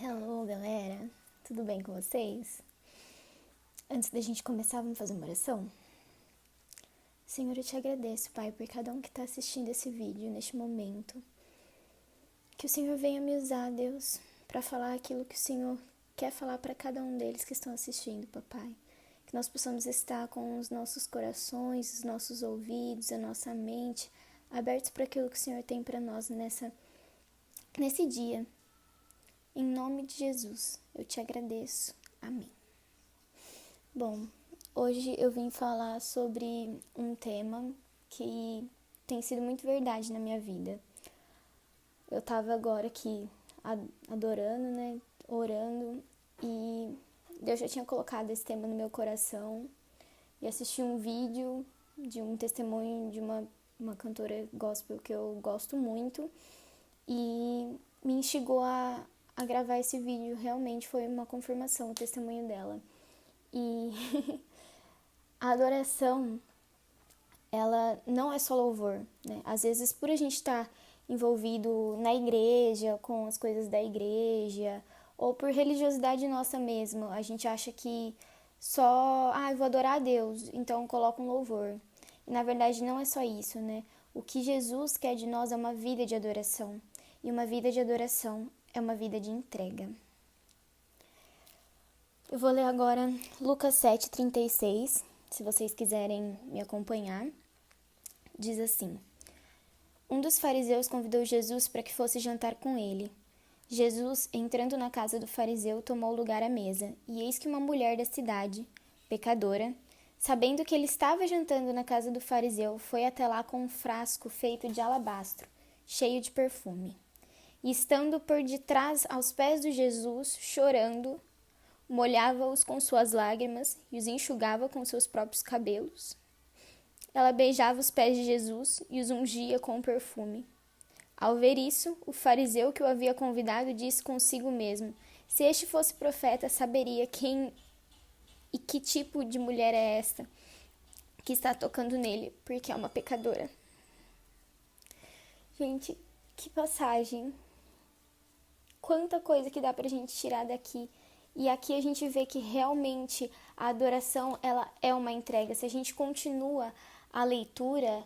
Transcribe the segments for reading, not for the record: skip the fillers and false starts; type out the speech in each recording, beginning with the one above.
Hello, galera! Tudo bem com vocês? Antes da gente começar, vamos fazer uma oração? Senhor, eu te agradeço, Pai, por cada um que está assistindo esse vídeo neste momento. Que o Senhor venha me usar, Deus, para falar aquilo que o Senhor quer falar para cada um deles que estão assistindo, Papai. Que nós possamos estar com os nossos corações, os nossos ouvidos, a nossa mente abertos para aquilo que o Senhor tem para nós nesse dia. Em nome de Jesus, eu te agradeço. Amém. Bom, hoje eu vim falar sobre um tema que tem sido muito verdade na minha vida. Eu tava agora aqui adorando, né, orando, e Deus já tinha colocado esse tema no meu coração, e assisti um vídeo de um testemunho de uma cantora gospel que eu gosto muito, e me instigou a gravar esse vídeo. Realmente foi uma confirmação, o testemunho dela. E a adoração, ela não é só louvor, né? Às vezes, por a gente estar envolvido na igreja, com as coisas da igreja, ou por religiosidade nossa mesmo, a gente acha que só, eu vou adorar a Deus, então coloca um louvor. E na verdade não é só isso, né? O que Jesus quer de nós é uma vida de adoração. E uma vida de adoração é uma vida de entrega. Eu vou ler agora Lucas 7:36, se vocês quiserem me acompanhar. Diz assim: Um dos fariseus convidou Jesus para que fosse jantar com ele. Jesus, entrando na casa do fariseu, tomou lugar à mesa, e eis que uma mulher da cidade, pecadora, sabendo que ele estava jantando na casa do fariseu, foi até lá com um frasco feito de alabastro, cheio de perfume. E estando por detrás aos pés de Jesus, chorando, molhava-os com suas lágrimas e os enxugava com seus próprios cabelos. Ela beijava os pés de Jesus e os ungia com o perfume. Ao ver isso, o fariseu que o havia convidado disse consigo mesmo: se este fosse profeta, saberia quem e que tipo de mulher é esta que está tocando nele, porque é uma pecadora. Gente, que passagem! Quanta coisa que dá pra gente tirar daqui. E aqui a gente vê que realmente a adoração, ela é uma entrega. Se a gente continua a leitura,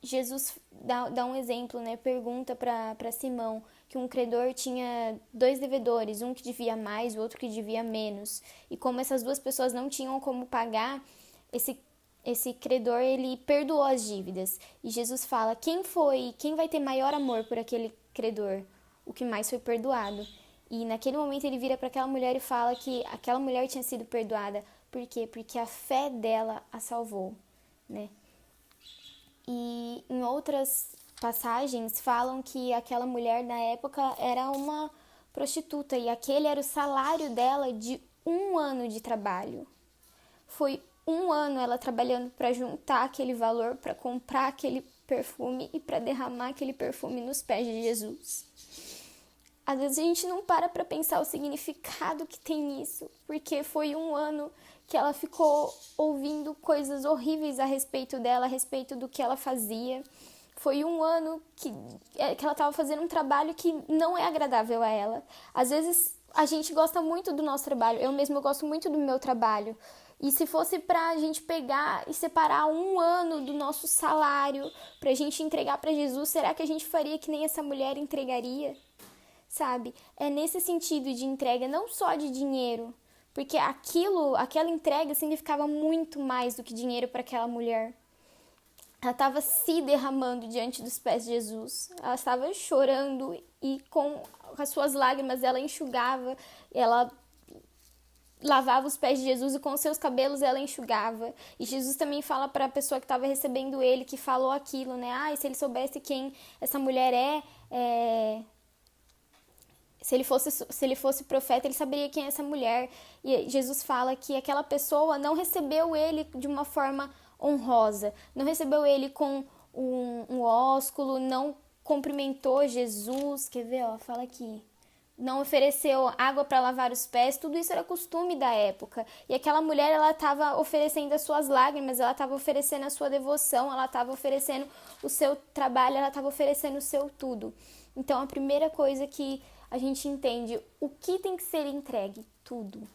Jesus dá um exemplo, né? Pergunta para Simão que um credor tinha 2 devedores, um que devia mais, o outro que devia menos. E como essas duas pessoas não tinham como pagar, esse credor, ele perdoou as dívidas. E Jesus fala: quem vai ter maior amor por aquele credor? O que mais foi perdoado. E naquele momento ele vira para aquela mulher e fala que aquela mulher tinha sido perdoada. Por quê? Porque a fé dela a salvou, né? E em outras passagens falam que aquela mulher na época era uma prostituta e aquele era o salário dela de 1 ano de trabalho. Foi 1 ano ela trabalhando para juntar aquele valor, para comprar aquele perfume e para derramar aquele perfume nos pés de Jesus. Às vezes a gente não para pensar o significado que tem nisso, porque foi 1 ano que ela ficou ouvindo coisas horríveis a respeito dela, a respeito do que ela fazia. Foi 1 ano que ela estava fazendo um trabalho que não é agradável a ela. Às vezes a gente gosta muito do nosso trabalho, eu mesma gosto muito do meu trabalho. E se fosse pra gente pegar e separar 1 ano do nosso salário pra gente entregar pra Jesus, será que a gente faria que nem essa mulher entregaria? Sabe? É nesse sentido de entrega, não só de dinheiro, porque aquela entrega significava muito mais do que dinheiro para aquela mulher. Ela estava se derramando diante dos pés de Jesus, ela estava chorando e com as suas lágrimas ela enxugava, ela lavava os pés de Jesus e com seus cabelos ela enxugava. E Jesus também fala para a pessoa que estava recebendo ele, que falou aquilo, né? Se ele soubesse quem essa mulher se ele fosse profeta, ele saberia quem é essa mulher. E Jesus fala que aquela pessoa não recebeu ele de uma forma honrosa, não recebeu ele com um ósculo, não cumprimentou Jesus. Quer ver? Fala aqui. Não ofereceu água para lavar os pés, tudo isso era costume da época. E aquela mulher, ela estava oferecendo as suas lágrimas, ela estava oferecendo a sua devoção, ela estava oferecendo o seu trabalho, ela estava oferecendo o seu tudo. Então, a primeira coisa que a gente entende o que tem que ser entregue, tudo,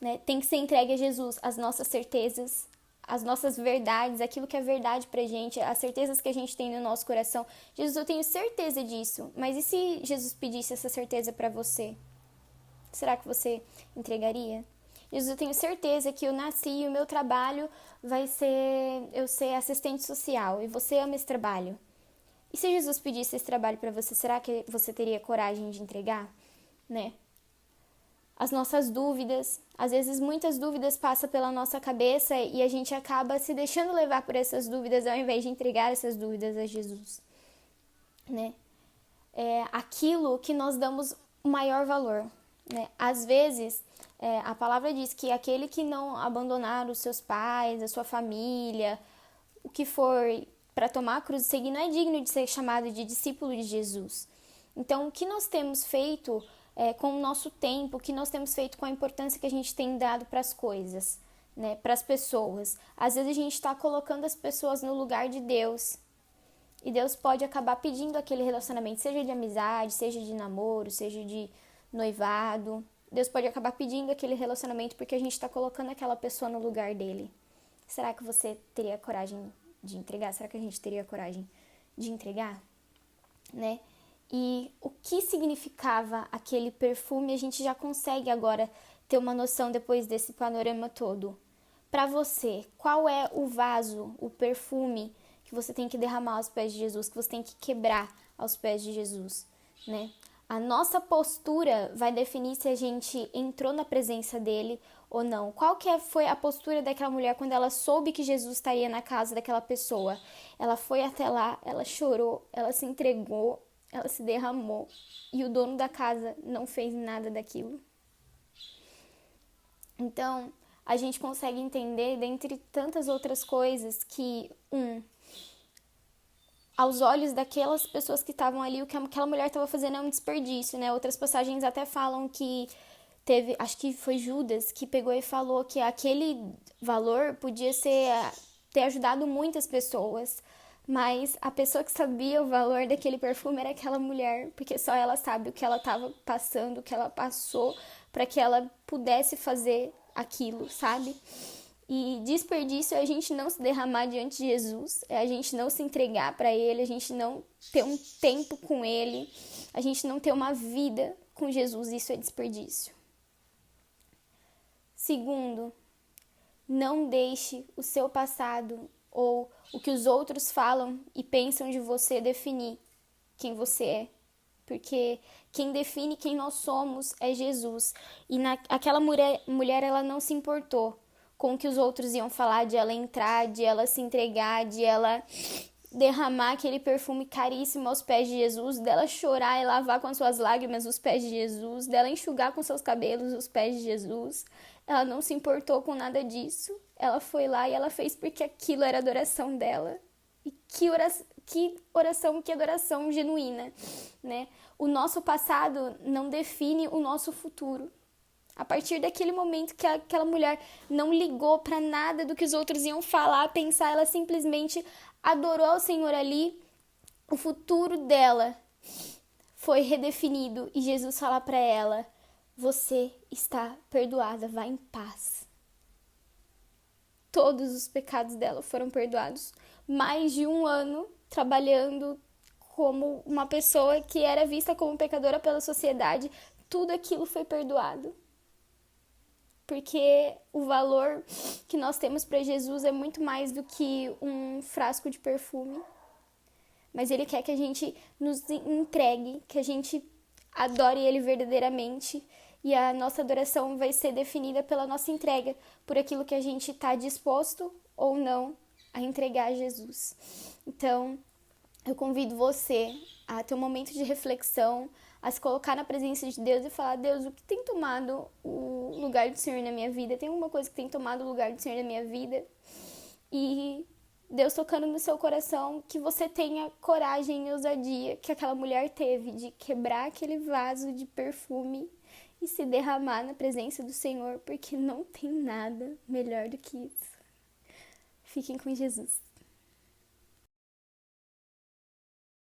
né? Tem que ser entregue a Jesus, as nossas certezas, as nossas verdades, aquilo que é verdade pra gente, as certezas que a gente tem no nosso coração. Jesus, eu tenho certeza disso, mas e se Jesus pedisse essa certeza pra você? Será que você entregaria? Jesus, eu tenho certeza que eu nasci e o meu trabalho vai ser eu ser assistente social e você ama esse trabalho. E se Jesus pedisse esse trabalho para você, será que você teria coragem de entregar, né? As nossas dúvidas, às vezes muitas dúvidas passam pela nossa cabeça e a gente acaba se deixando levar por essas dúvidas ao invés de entregar essas dúvidas a Jesus, né? É aquilo que nós damos o maior valor, né? Às vezes, a palavra diz que aquele que não abandonar os seus pais, a sua família, o que for para tomar a cruz e seguir, não é digno de ser chamado de discípulo de Jesus. Então, o que nós temos feito com o nosso tempo, o que nós temos feito com a importância que a gente tem dado para as coisas, né, para as pessoas. Às vezes a gente está colocando as pessoas no lugar de Deus. E Deus pode acabar pedindo aquele relacionamento, seja de amizade, seja de namoro, seja de noivado. Deus pode acabar pedindo aquele relacionamento porque a gente está colocando aquela pessoa no lugar dele. Será que você teria coragem de entregar? Será que a gente teria coragem de entregar? Né? E o que significava aquele perfume, a gente já consegue agora ter uma noção depois desse panorama todo. Para você, qual é o vaso, o perfume que você tem que derramar aos pés de Jesus, que você tem que quebrar aos pés de Jesus, né? A nossa postura vai definir se a gente entrou na presença dele ou não. Qual que foi a postura daquela mulher quando ela soube que Jesus estaria na casa daquela pessoa? Ela foi até lá, ela chorou, ela se entregou, ela se derramou e o dono da casa não fez nada daquilo. Então, a gente consegue entender, dentre tantas outras coisas, que aos olhos daquelas pessoas que estavam ali, o que aquela mulher estava fazendo é um desperdício, né? Outras passagens até falam que teve, acho que foi Judas, que pegou e falou que aquele valor podia ter ajudado muitas pessoas, mas a pessoa que sabia o valor daquele perfume era aquela mulher, porque só ela sabe o que ela estava passando, o que ela passou, para que ela pudesse fazer aquilo, sabe? E desperdício é a gente não se derramar diante de Jesus, é a gente não se entregar para ele, a gente não ter um tempo com ele, a gente não ter uma vida com Jesus, isso é desperdício. Segundo, não deixe o seu passado ou o que os outros falam e pensam de você definir quem você é. Porque quem define quem nós somos é Jesus. E aquela mulher, ela não se importou com o que os outros iam falar, de ela entrar, de ela se entregar, de ela derramar aquele perfume caríssimo aos pés de Jesus, dela chorar e lavar com as suas lágrimas os pés de Jesus, dela enxugar com seus cabelos os pés de Jesus. Ela não se importou com nada disso. Ela foi lá e ela fez porque aquilo era a adoração dela. E que adoração genuína, né? O nosso passado não define o nosso futuro. A partir daquele momento que aquela mulher não ligou para nada do que os outros iam falar, pensar, ela simplesmente adorou ao Senhor ali, o futuro dela foi redefinido e Jesus fala para ela: você está perdoada, vá em paz. Todos os pecados dela foram perdoados. Mais de 1 ano trabalhando como uma pessoa que era vista como pecadora pela sociedade, tudo aquilo foi perdoado. Porque o valor que nós temos para Jesus é muito mais do que um frasco de perfume. Mas ele quer que a gente nos entregue, que a gente adore ele verdadeiramente. E a nossa adoração vai ser definida pela nossa entrega, por aquilo que a gente está disposto ou não a entregar a Jesus. Então, eu convido você a ter um momento de reflexão, a se colocar na presença de Deus e falar: Deus, o que tem tomado o lugar do Senhor na minha vida? Tem alguma coisa que tem tomado o lugar do Senhor na minha vida? E Deus tocando no seu coração, que você tenha coragem e ousadia que aquela mulher teve de quebrar aquele vaso de perfume e se derramar na presença do Senhor, porque não tem nada melhor do que isso. Fiquem com Jesus.